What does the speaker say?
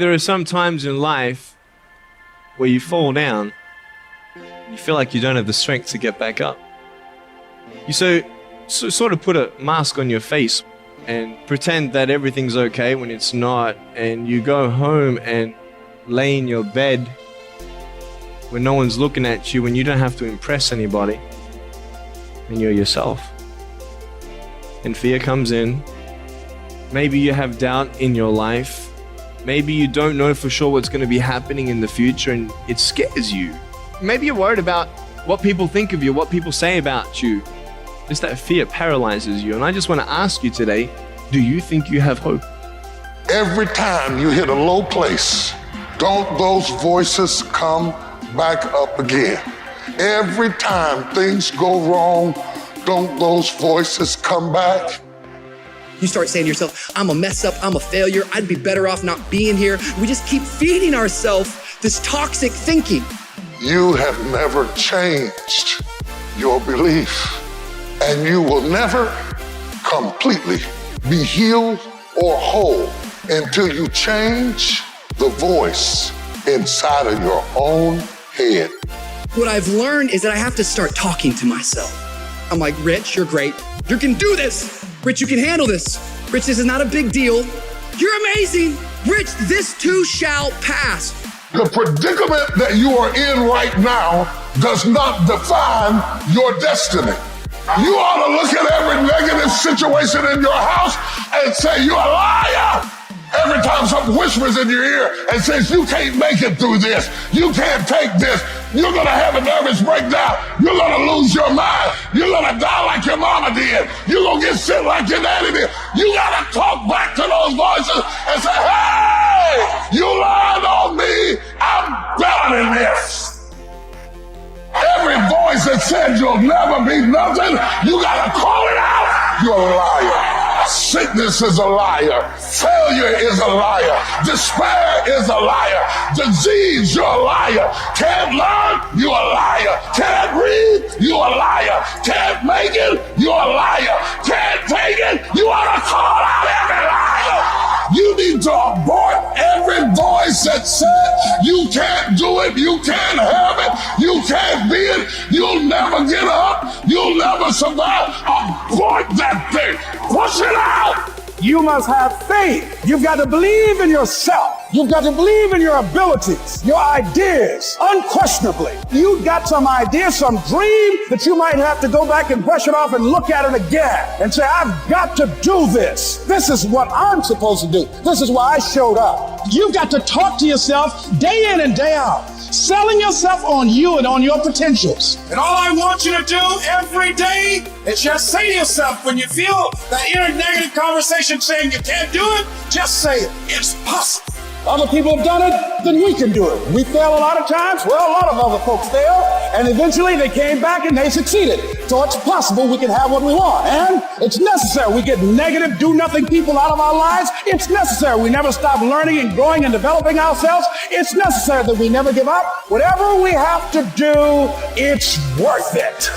There are some times in life where you fall down, you feel like you don't have the strength to get back up. You sort of put a mask on your face and pretend that everything's okay when it's not, and you go home and lay in your bed when no one's looking at you, when you don't have to impress anybody, and you're yourself. And fear comes in. Maybe you have doubt in your life. Maybe you don't know for sure what's going to be happening in the future, and it scares you. Maybe you're worried about what people think of you, what people say about you. Just that fear paralyzes you. And I just want to ask you today, do you think you have hope? Every time you hit a low place, don't those voices come back up again? Every time things go wrong, don't those voices come back? You start saying to yourself, I'm a mess up, I'm a failure, I'd be better off not being here. We just keep feeding ourselves this toxic thinking. You have never changed your belief, and you will never completely be healed or whole until you change the voice inside of your own head. What I've learned is that I have to start talking to myself. I'm like, Rich, you're great. You can do this. Rich, you can handle this. Rich, this is not a big deal. You're amazing. Rich, this too shall pass. The predicament that you are in right now does not define your destiny. You ought to look at every negative situation in your house and say, you're a liar. Every time something whispers in your ear and says, you can't make it through this, you can't take this, you're gonna have a nervous breakdown, you're gonna lose your mind, you're gonna die like your mama did, you're gonna get sick like your daddy did. You gotta talk back to those voices and say, hey, you lied on me, I'm better than this. Every voice that said you'll never be nothing, you gotta call it out. You're a liar. Sickness is a liar. Failure is a liar. Despair is a liar. Disease, you're a liar. Can't learn, you're a liar. Can't read, you're a liar. Can't make it, you're a liar. Can't take it, you ought to call out every liar. You need to abort every voice that said you can't do it, you can't have it, you can't be it, you'll never get up, you'll never survive. Abort that thing. Push it out. You must have faith. You've got to believe in yourself. You've got to believe in your abilities, your ideas, unquestionably. You've got some idea, some dream that you might have to go back and brush it off and look at it again and say, I've got to do this. This is what I'm supposed to do. This is why I showed up. You've got to talk to yourself day in and day out, selling yourself on you and on your potentials. And all I want you to do every day is just say to yourself, when you feel that inner negative conversation saying you can't do it, just say it. It's possible. Other people have done it, then we can do it. We fail a lot of times. Well, a lot of other folks fail, and eventually they came back and they succeeded. So it's possible we can have what we want, and it's necessary. We get negative, do-nothing people out of our lives. It's necessary. We never stop learning and growing and developing ourselves. It's necessary that we never give up. Whatever we have to do, it's worth it.